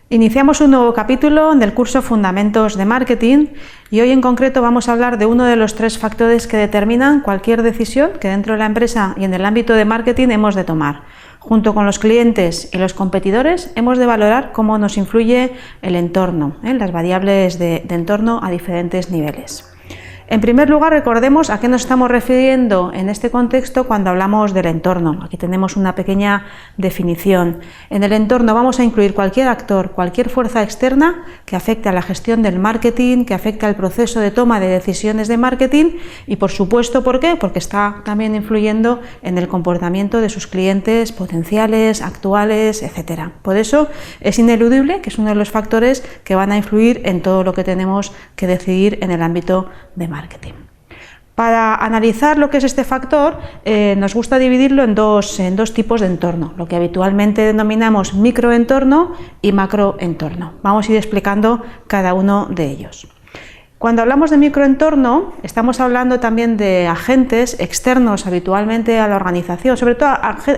Iniciamos un nuevo capítulo del curso Fundamentos de Marketing y hoy en concreto vamos a hablar de uno de los 3 factores que determinan cualquier decisión que dentro de la empresa y en el ámbito de marketing hemos de tomar. Junto con los clientes y los competidores hemos de valorar cómo nos influye el entorno, las variables de entorno a diferentes niveles. En primer lugar, recordemos a qué nos estamos refiriendo en este contexto cuando hablamos del entorno. Aquí tenemos una pequeña definición. En el entorno vamos a incluir cualquier actor, cualquier fuerza externa que afecte a la gestión del marketing, que afecte al proceso de toma de decisiones de marketing y, por supuesto, ¿por qué? Porque está también influyendo en el comportamiento de sus clientes potenciales, actuales, etc. Por eso es ineludible que es uno de los factores que van a influir en todo lo que tenemos que decidir en el ámbito de marketing. Para analizar lo que es este factor, nos gusta dividirlo en dos tipos de entorno, lo que habitualmente denominamos microentorno y macroentorno. Vamos a ir explicando cada uno de ellos. Cuando hablamos de microentorno, estamos hablando también de agentes externos habitualmente a la organización, sobre todo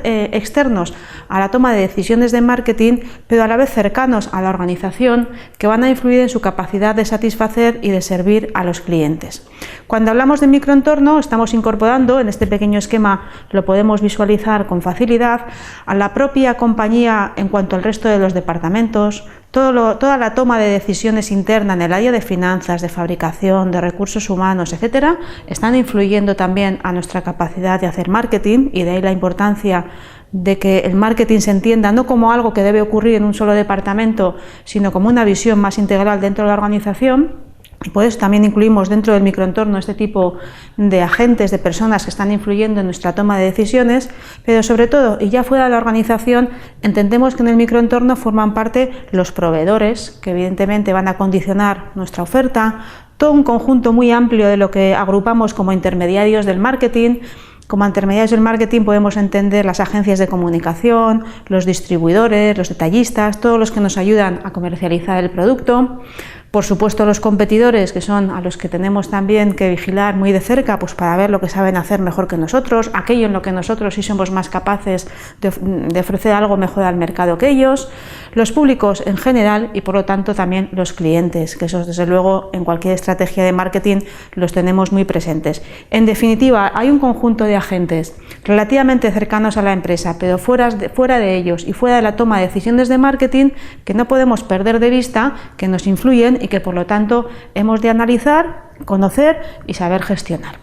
externos a la toma de decisiones de marketing, pero a la vez cercanos a la organización, que van a influir en su capacidad de satisfacer y de servir a los clientes. Cuando hablamos de microentorno, estamos incorporando, en este pequeño esquema lo podemos visualizar con facilidad, a la propia compañía en cuanto al resto de los departamentos, toda la toma de decisiones interna en el área de finanzas, de fabricación, de recursos humanos, etcétera, están influyendo también a nuestra capacidad de hacer marketing, y de ahí la importancia de que el marketing se entienda no como algo que debe ocurrir en un solo departamento, sino como una visión más integral dentro de la organización. Y por eso también incluimos dentro del microentorno este tipo de agentes, de personas que están influyendo en nuestra toma de decisiones, pero sobre todo, y ya fuera de la organización, entendemos que en el microentorno forman parte los proveedores, que evidentemente van a condicionar nuestra oferta, todo un conjunto muy amplio de lo que agrupamos como intermediarios del marketing. Como intermediarios del marketing podemos entender las agencias de comunicación, los distribuidores, los detallistas, todos los que nos ayudan a comercializar el producto. Por supuesto, los competidores, que son a los que tenemos también que vigilar muy de cerca, pues para ver lo que saben hacer mejor que nosotros, aquello en lo que nosotros sí somos más capaces de ofrecer algo mejor al mercado que ellos, los públicos en general y por lo tanto también los clientes, que esos desde luego en cualquier estrategia de marketing los tenemos muy presentes. En definitiva, hay un conjunto de agentes relativamente cercanos a la empresa, pero fuera de ellos y fuera de la toma de decisiones de marketing, que no podemos perder de vista, que nos influyen y que por lo tanto hemos de analizar, conocer y saber gestionar.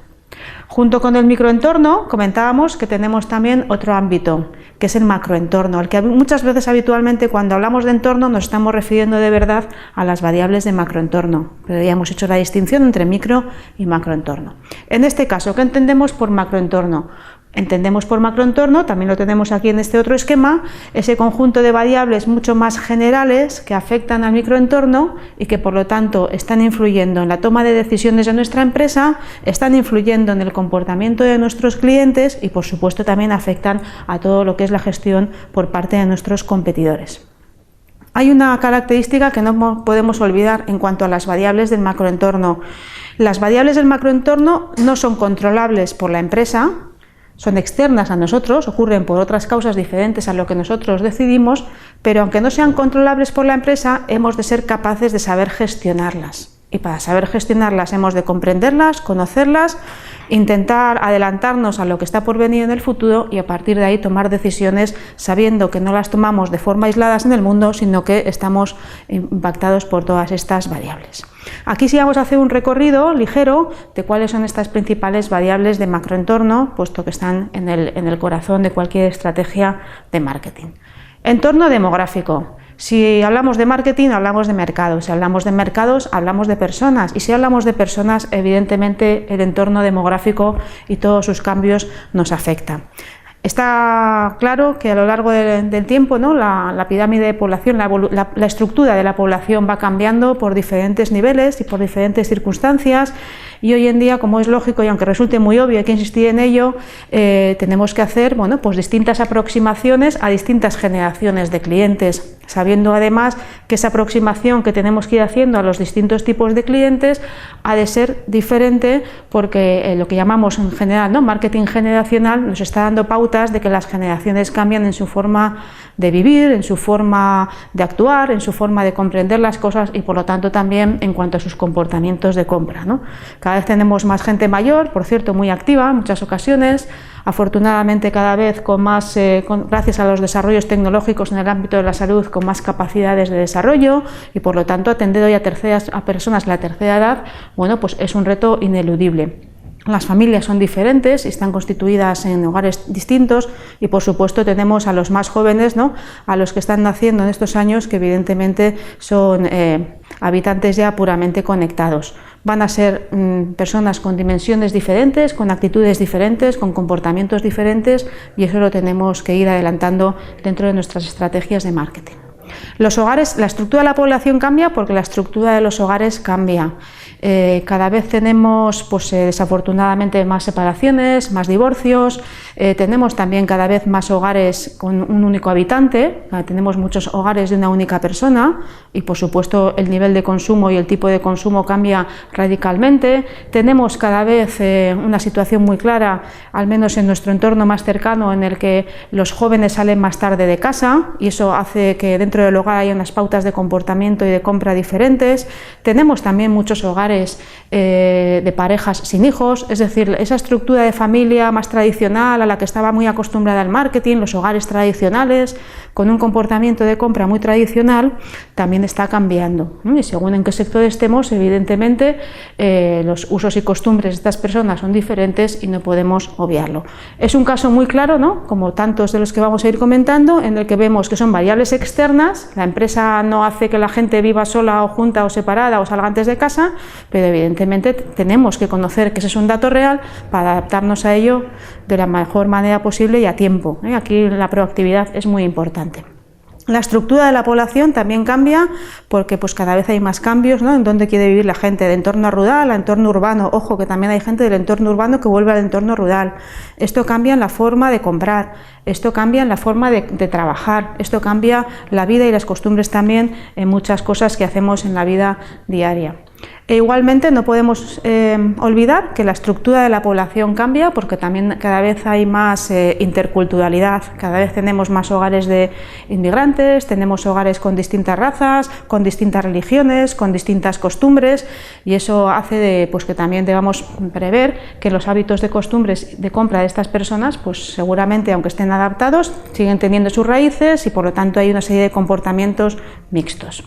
Junto con el microentorno comentábamos que tenemos también otro ámbito, que es el macroentorno, al que muchas veces habitualmente cuando hablamos de entorno nos estamos refiriendo de verdad a las variables de macroentorno, pero ya hemos hecho la distinción entre micro y macroentorno. En este caso, ¿qué entendemos por macroentorno? Entendemos por macroentorno, también lo tenemos aquí en este otro esquema, ese conjunto de variables mucho más generales que afectan al microentorno y que por lo tanto están influyendo en la toma de decisiones de nuestra empresa, están influyendo en el comportamiento de nuestros clientes y por supuesto también afectan a todo lo que es la gestión por parte de nuestros competidores. Hay una característica que no podemos olvidar en cuanto a las variables del macroentorno. Las variables del macroentorno no son controlables por la empresa, son externas a nosotros, ocurren por otras causas diferentes a lo que nosotros decidimos, pero aunque no sean controlables por la empresa, hemos de ser capaces de saber gestionarlas. Y para saber gestionarlas hemos de comprenderlas, conocerlas, intentar adelantarnos a lo que está por venir en el futuro y a partir de ahí tomar decisiones sabiendo que no las tomamos de forma aisladas en el mundo, sino que estamos impactados por todas estas variables. Aquí sí vamos a hacer un recorrido ligero de cuáles son estas principales variables de macroentorno, puesto que están en el corazón de cualquier estrategia de marketing. Entorno demográfico. Si hablamos de marketing, hablamos de mercados. Si hablamos de mercados, hablamos de personas. Y si hablamos de personas, evidentemente el entorno demográfico y todos sus cambios nos afectan. Está claro que a lo largo del tiempo, ¿no? la pirámide de población, la estructura de la población va cambiando por diferentes niveles y por diferentes circunstancias y hoy en día, como es lógico y aunque resulte muy obvio, hay que insistir en ello, tenemos que hacer pues distintas aproximaciones a distintas generaciones de clientes, sabiendo además que esa aproximación que tenemos que ir haciendo a los distintos tipos de clientes ha de ser diferente, porque lo que llamamos en general, ¿no?, marketing generacional, nos está dando pautas de que las generaciones cambian en su forma de vivir, en su forma de actuar, en su forma de comprender las cosas y por lo tanto también en cuanto a sus comportamientos de compra, ¿no? Cada vez tenemos más gente mayor, por cierto muy activa en muchas ocasiones, afortunadamente cada vez con más, gracias a los desarrollos tecnológicos en el ámbito de la salud, con más capacidades de desarrollo y por lo tanto atender hoy a personas de la tercera edad, bueno, pues es un reto ineludible. Las familias son diferentes y están constituidas en hogares distintos y por supuesto tenemos a los más jóvenes, ¿no?, a los que están naciendo en estos años, que evidentemente son habitantes ya puramente conectados. Van a ser personas con dimensiones diferentes, con actitudes diferentes, con comportamientos diferentes y eso lo tenemos que ir adelantando dentro de nuestras estrategias de marketing. Los hogares, la estructura de la población cambia porque la estructura de los hogares cambia. Cada vez tenemos, pues, desafortunadamente más separaciones, más divorcios, tenemos también cada vez más hogares con un único habitante, tenemos muchos hogares de una única persona y por supuesto el nivel de consumo y el tipo de consumo cambia radicalmente. Tenemos cada vez una situación muy clara, al menos en nuestro entorno más cercano, en el que los jóvenes salen más tarde de casa y eso hace que dentro del hogar haya unas pautas de comportamiento y de compra diferentes. Tenemos también muchos hogares de parejas sin hijos, es decir, esa estructura de familia más tradicional a la que estaba muy acostumbrada el marketing, los hogares tradicionales con un comportamiento de compra muy tradicional, también está cambiando, ¿no? Y según en qué sector estemos, evidentemente los usos y costumbres de estas personas son diferentes y no podemos obviarlo. Es un caso muy claro, ¿no?, como tantos de los que vamos a ir comentando, en el que vemos que son variables externas. La empresa no hace que la gente viva sola o junta o separada o salga antes de casa, pero evidentemente tenemos que conocer que ese es un dato real para adaptarnos a ello de la mejor manera posible y a tiempo, ¿eh? Aquí la proactividad es muy importante. La estructura de la población también cambia porque pues cada vez hay más cambios, ¿no?, en dónde quiere vivir la gente, de entorno rural a entorno urbano. Ojo, que también hay gente del entorno urbano que vuelve al entorno rural. Esto cambia en la forma de comprar, esto cambia en la forma de trabajar, esto cambia la vida y las costumbres también en muchas cosas que hacemos en la vida diaria. E igualmente no podemos olvidar que la estructura de la población cambia porque también cada vez hay más interculturalidad, cada vez tenemos más hogares de inmigrantes, tenemos hogares con distintas razas, con distintas religiones, con distintas costumbres y eso hace pues que también debamos prever que los hábitos de costumbres de compra de estas personas pues seguramente, aunque estén adaptados, siguen teniendo sus raíces y por lo tanto hay una serie de comportamientos mixtos.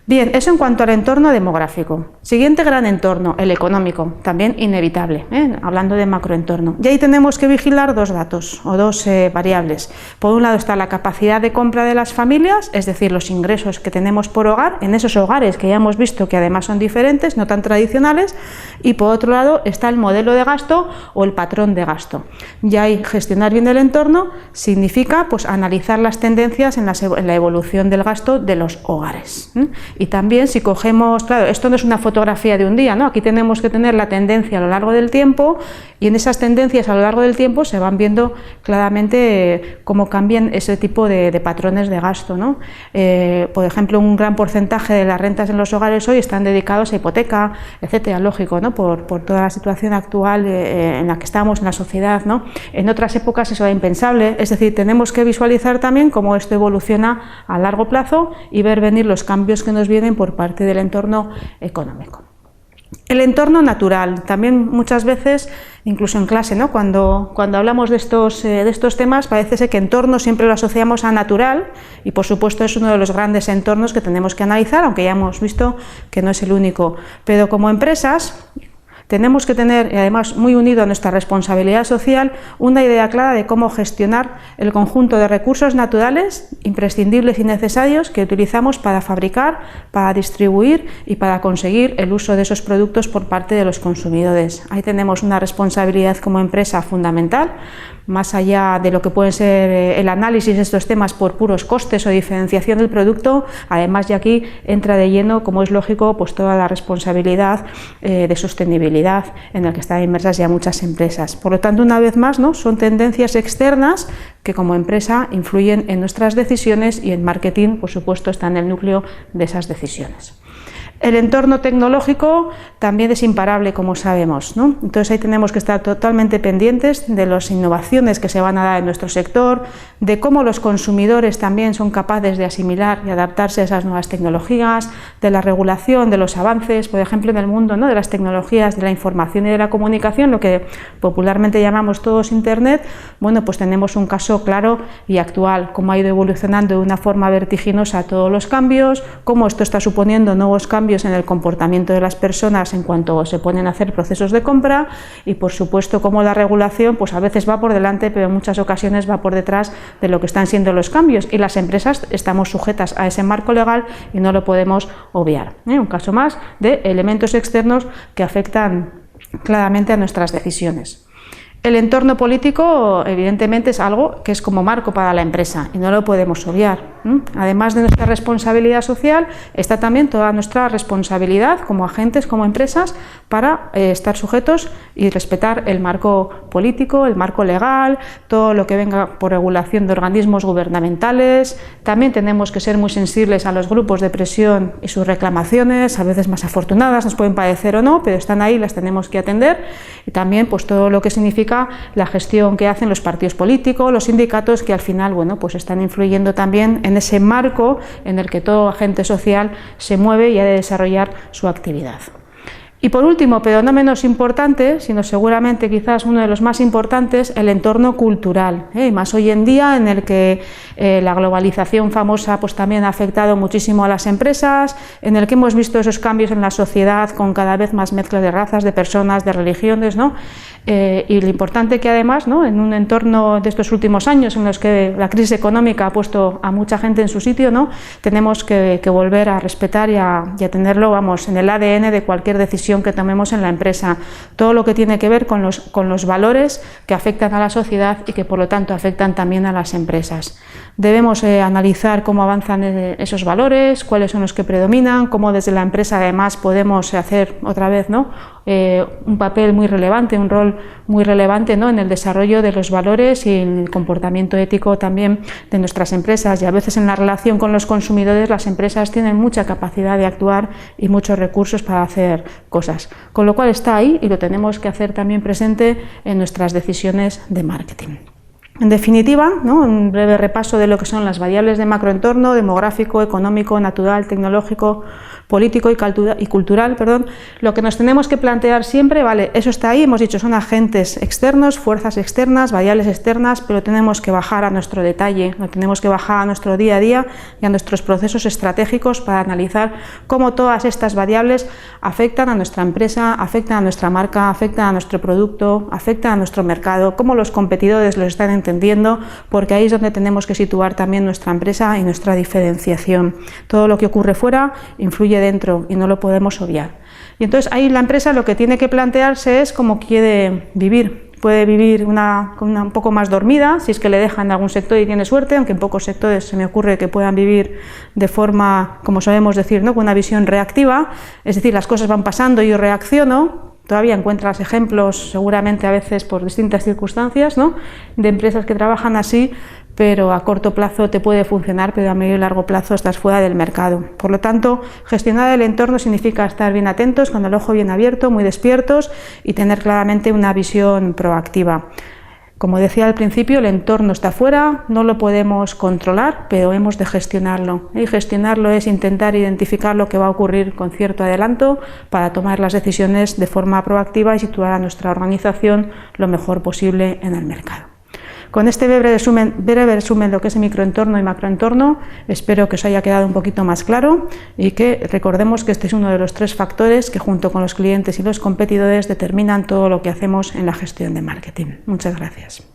Bien, eso en cuanto al entorno demográfico. Siguiente gran entorno, el económico, también inevitable, hablando de macroentorno. Y ahí tenemos que vigilar dos datos o dos variables. Por un lado está la capacidad de compra de las familias, es decir, los ingresos que tenemos por hogar, en esos hogares que ya hemos visto que además son diferentes, no tan tradicionales, y por otro lado está el modelo de gasto o el patrón de gasto. Y ahí gestionar bien el entorno significa pues analizar las tendencias en la evolución del gasto de los hogares. Y también si cogemos, claro, esto no es una fotografía de un día, ¿no? Aquí tenemos que tener la tendencia a lo largo del tiempo y en esas tendencias a lo largo del tiempo se van viendo claramente cómo cambian ese tipo de patrones de gasto, ¿no? Por ejemplo, un gran porcentaje de las rentas en los hogares hoy están dedicados a hipoteca, etcétera, lógico, ¿no? Por toda la situación actual en la que estamos en la sociedad, ¿no? En otras épocas eso era impensable, es decir, tenemos que visualizar también cómo esto evoluciona a largo plazo y ver venir los cambios que nos vienen por parte del entorno económico. El entorno natural, también muchas veces, incluso en clase, ¿no? Cuando hablamos de estos temas, parece ser que entorno siempre lo asociamos a natural y por supuesto es uno de los grandes entornos que tenemos que analizar, aunque ya hemos visto que no es el único. Pero como empresas tenemos que tener, y además muy unido a nuestra responsabilidad social, una idea clara de cómo gestionar el conjunto de recursos naturales imprescindibles y necesarios que utilizamos para fabricar, para distribuir y para conseguir el uso de esos productos por parte de los consumidores. Ahí tenemos una responsabilidad como empresa fundamental más allá de lo que pueden ser el análisis de estos temas por puros costes o diferenciación del producto, además ya aquí entra de lleno, como es lógico, pues toda la responsabilidad de sostenibilidad en la que están inmersas ya muchas empresas. Por lo tanto, una vez más, ¿no?, son tendencias externas que como empresa influyen en nuestras decisiones y el marketing, por supuesto, está en el núcleo de esas decisiones. El entorno tecnológico también es imparable, como sabemos, ¿no? Entonces ahí tenemos que estar totalmente pendientes de las innovaciones que se van a dar en nuestro sector, de cómo los consumidores también son capaces de asimilar y adaptarse a esas nuevas tecnologías, de la regulación, de los avances, por ejemplo, en el mundo, ¿no?, de las tecnologías de la información y de la comunicación, lo que popularmente llamamos todos Internet. Bueno, pues tenemos un caso claro y actual, cómo ha ido evolucionando de una forma vertiginosa todos los cambios, cómo esto está suponiendo nuevos cambios en el comportamiento de las personas en cuanto se ponen a hacer procesos de compra y, por supuesto, cómo la regulación pues a veces va por delante, pero en muchas ocasiones va por detrás de lo que están siendo los cambios, y las empresas estamos sujetas a ese marco legal y no lo podemos obviar. Un caso más de elementos externos que afectan claramente a nuestras decisiones. El entorno político, evidentemente, es algo que es como marco para la empresa y no lo podemos obviar. Además de nuestra responsabilidad social, está también toda nuestra responsabilidad como agentes, como empresas, para estar sujetos y respetar el marco político, el marco legal, todo lo que venga por regulación de organismos gubernamentales. También tenemos que ser muy sensibles a los grupos de presión y sus reclamaciones, a veces más afortunadas, nos pueden parecer o no, pero están ahí, las tenemos que atender. Y también pues todo lo que significa la gestión que hacen los partidos políticos, los sindicatos, que al final, bueno, pues están influyendo también en ese marco en el que todo agente social se mueve y ha de desarrollar su actividad. Y por último, pero no menos importante, sino seguramente quizás uno de los más importantes, el entorno cultural, y más hoy en día, en el que la globalización famosa pues también ha afectado muchísimo a las empresas, en el que hemos visto esos cambios en la sociedad con cada vez más mezcla de razas, de personas, de religiones, ¿no? Y lo importante que además, ¿no?, en un entorno de estos últimos años en los que la crisis económica ha puesto a mucha gente en su sitio, ¿no?, tenemos que volver a respetar y a tenerlo, vamos, en el ADN de cualquier decisión que tomemos en la empresa, todo lo que tiene que ver con los valores que afectan a la sociedad y que por lo tanto afectan también a las empresas. Debemos analizar cómo avanzan esos valores, cuáles son los que predominan, cómo desde la empresa además podemos hacer otra vez, ¿no?, un papel muy relevante, un rol muy relevante, ¿no?, en el desarrollo de los valores y el comportamiento ético también de nuestras empresas. Y a veces en la relación con los consumidores las empresas tienen mucha capacidad de actuar y muchos recursos para hacer cosas, con lo cual está ahí y lo tenemos que hacer también presente en nuestras decisiones de marketing. En definitiva, ¿no?, un breve repaso de lo que son las variables de macroentorno, demográfico, económico, natural, tecnológico, político y cultural, lo que nos tenemos que plantear siempre, vale, eso está ahí, hemos dicho, son agentes externos, fuerzas externas, variables externas, pero tenemos que bajar a nuestro detalle, lo tenemos que bajar a nuestro día a día y a nuestros procesos estratégicos para analizar cómo todas estas variables afectan a nuestra empresa, afectan a nuestra marca, afectan a nuestro producto, afectan a nuestro mercado, cómo los competidores los están entendiendo, porque ahí es donde tenemos que situar también nuestra empresa y nuestra diferenciación. Todo lo que ocurre fuera influye dentro y no lo podemos obviar. Y entonces ahí la empresa lo que tiene que plantearse es cómo quiere vivir. Puede vivir un poco más dormida, si es que le dejan en algún sector y tiene suerte, aunque en pocos sectores se me ocurre que puedan vivir de forma, como sabemos decir, ¿no?, con una visión reactiva, es decir, las cosas van pasando y yo reacciono. Todavía encuentras ejemplos, seguramente a veces por distintas circunstancias, ¿no?, de empresas que trabajan así, pero a corto plazo te puede funcionar, pero a medio y largo plazo estás fuera del mercado. Por lo tanto, gestionar el entorno significa estar bien atentos, con el ojo bien abierto, muy despiertos y tener claramente una visión proactiva. Como decía al principio, el entorno está fuera, no lo podemos controlar, pero hemos de gestionarlo. Y gestionarlo es intentar identificar lo que va a ocurrir con cierto adelanto para tomar las decisiones de forma proactiva y situar a nuestra organización lo mejor posible en el mercado. Con este breve resumen de lo que es el microentorno y macroentorno, espero que os haya quedado un poquito más claro y que recordemos que este es uno de los 3 factores que junto con los clientes y los competidores determinan todo lo que hacemos en la gestión de marketing. Muchas gracias.